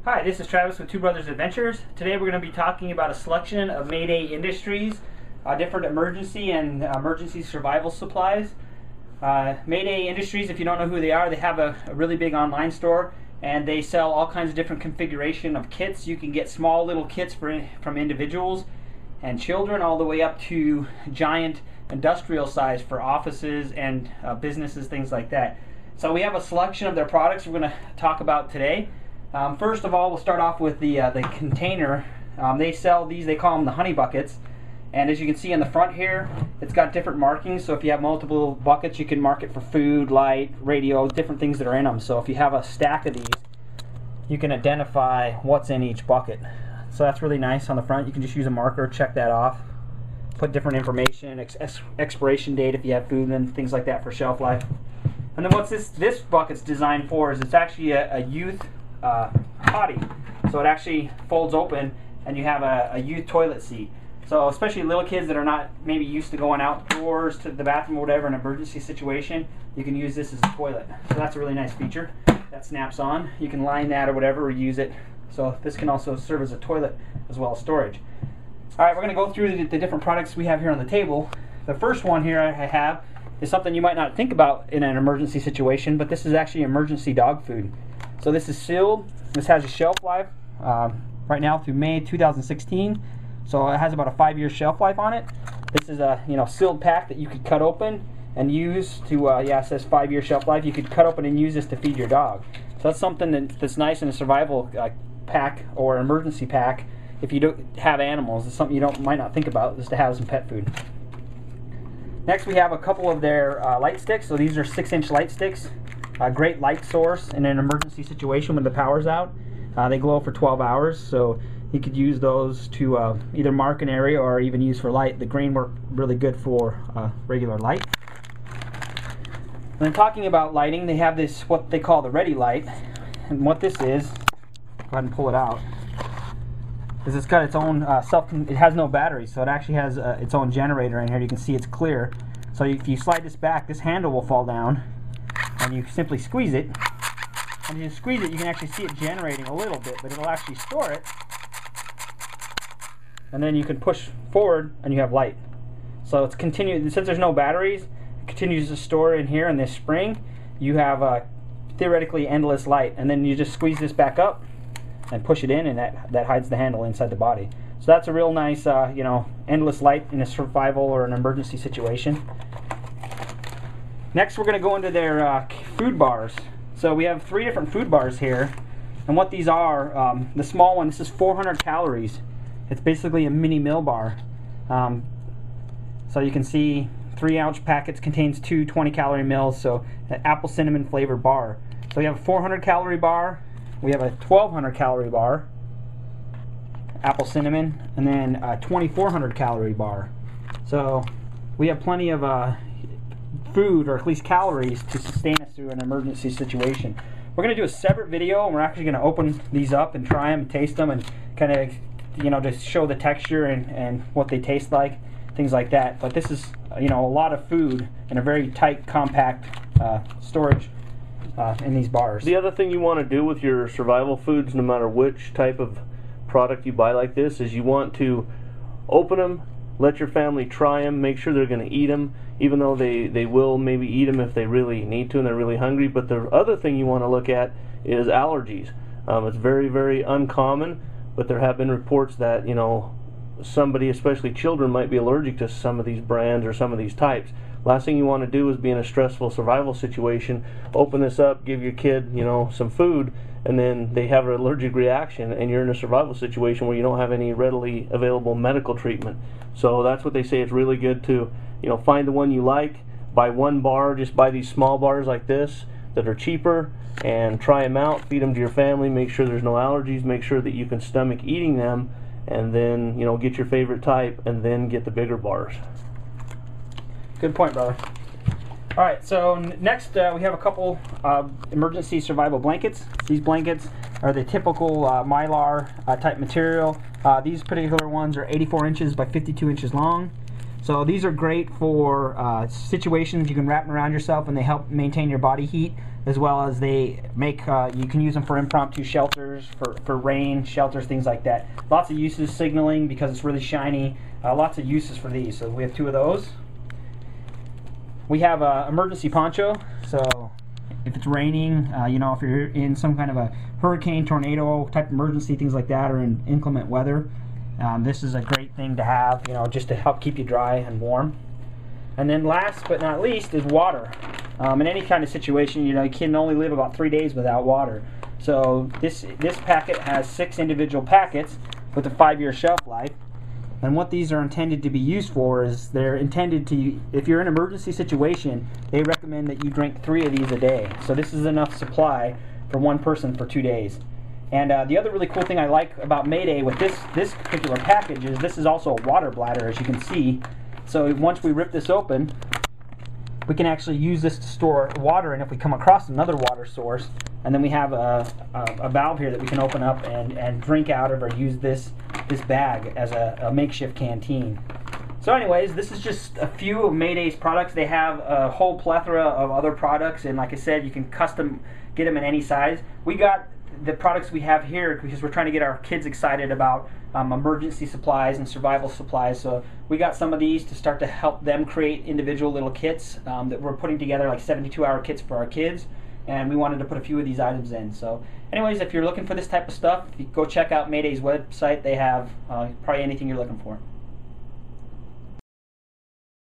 Hi, this is Travis with Two Brothers Adventures. Today we're going to be talking about a selection of Mayday Industries, different emergency and emergency survival supplies. Mayday Industries, if you don't know who they are, they have a really big online store and they sell all kinds of different configuration of kits. You can get small little kits from individuals and children all the way up to giant industrial size for offices and businesses, things like that. So we have a selection of their products we're going to talk about today. First of all, we'll start off with the container. They sell these, they call them the honey buckets. And as you can see in the front here, it's got different markings. So if you have multiple buckets, you can mark it for food, light, radio, different things that are in them. So if you have a stack of these, you can identify what's in each bucket. So that's really nice on the front. You can just use a marker, check that off, put different information, expiration date if you have food and things like that for shelf life. And then what this bucket's designed for is it's actually a youth potty. So it actually folds open and you have a youth toilet seat. So especially little kids that are not maybe used to going outdoors to the bathroom or whatever in an emergency situation, you can use this as a toilet. So that's a really nice feature. That snaps on. You can line that or whatever or use it. So this can also serve as a toilet as well as storage. Alright, we're going to go through the different products we have here on the table. The first one here I have is something you might not think about in an emergency situation, but this is actually emergency dog food. So this is sealed. This has a shelf life right now through May 2016. So it has about a 5-year shelf life on it. This is a sealed pack that you could cut open and use to yeah, it says 5-year shelf life. You could cut open and use this to feed your dog. So that's something that's nice in a survival pack or emergency pack if you don't have animals. It's something you might not think about, just to have some pet food. Next we have a couple of their light sticks. So these are 6-inch light sticks. A great light source in an emergency situation when the power's out. They glow for 12 hours, so you could use those to either mark an area or even use for light. The green work really good for regular light. And then talking about lighting, they have this, what they call the Ready Light. And what this is, go ahead and pull it out, is it's got its own it has no battery, so it actually has its own generator in here. You can see it's clear. So if you slide this back, this handle will fall down, and you simply squeeze it. And you squeeze it, you can actually see it generating a little bit, but it'll actually store it. And then you can push forward, and you have light. So it's continued. Since there's no batteries, it continues to store in here in this spring. You have theoretically endless light, and then you just squeeze this back up and push it in, and that hides the handle inside the body. So that's a real nice, endless light in a survival or an emergency situation. Next, we're going to go into their food bars. So we have 3 different food bars here, and what these are, the small one, this is 400 calories. It's basically a mini meal bar. So you can see 3-ounce packets contains 2 20-calorie meals, so an apple cinnamon flavored bar. So we have a 400-calorie bar, we have a 1,200-calorie bar, apple cinnamon, and then a 2,400-calorie bar. So we have plenty of food, or at least calories, to sustain us through an emergency situation. We're going to do a separate video, and we're actually going to open these up and try them and taste them and kind of to show the texture and what they taste like, things like that. But this is a lot of food in a very tight, compact storage in these bars. The other thing you want to do with your survival foods, no matter which type of product you buy like this, is you want to open them, let your family try them, make sure they're going to eat them, even though they will maybe eat them if they really need to and they're really hungry. But the other thing you want to look at is allergies. It's very, very uncommon, but there have been reports that somebody, especially children, might be allergic to some of these brands or some of these types. Last thing you want to do is be in a stressful survival situation, open this up, give your kid some food, and then they have an allergic reaction, and you're in a survival situation where you don't have any readily available medical treatment. So that's what they say. It's really good to find the one you like, buy one bar, just buy these small bars like this that are cheaper, and try them out, feed them to your family, make sure there's no allergies, make sure that you can stomach eating them, and then get your favorite type, and then get the bigger bars. Good point, brother. Alright, so next we have a couple emergency survival blankets. These blankets are the typical Mylar type material. These particular ones are 84 inches by 52 inches long. So these are great for situations you can wrap them around yourself, and they help maintain your body heat, as well as they make, you can use them for impromptu shelters, for rain shelters, things like that. Lots of uses, signaling because it's really shiny, lots of uses for these. So we have 2 of those. We have an emergency poncho, so if it's raining, you know, if you're in some kind of a hurricane, tornado type emergency, things like that, or in inclement weather, this is a great thing to have, you know, just to help keep you dry and warm. And then last but not least is water. In any kind of situation, you know, you can only live about 3 days without water. So this packet has 6 individual packets with a 5-year shelf life. And what these are intended to be used for is they're intended to, if you're in an emergency situation, they recommend that you drink 3 of these a day. So this is enough supply for 1 person for 2 days. And the other really cool thing I like about Mayday with this particular package is this is also a water bladder, as you can see. So once we rip this open, we can actually use this to store water, and if we come across another water source, and then we have a valve here that we can open up and drink out of, or use this bag as a makeshift canteen. So anyways, this is just a few of Mayday's products. They have a whole plethora of other products, and like I said, you can custom get them in any size. We got the products we have here because we're trying to get our kids excited about emergency supplies and survival supplies. So we got some of these to start to help them create individual little kits that we're putting together, like 72-hour kits for our kids, and we wanted to put a few of these items in. So anyways, if you're looking for this type of stuff, go check out Mayday's website. They have probably anything you're looking for.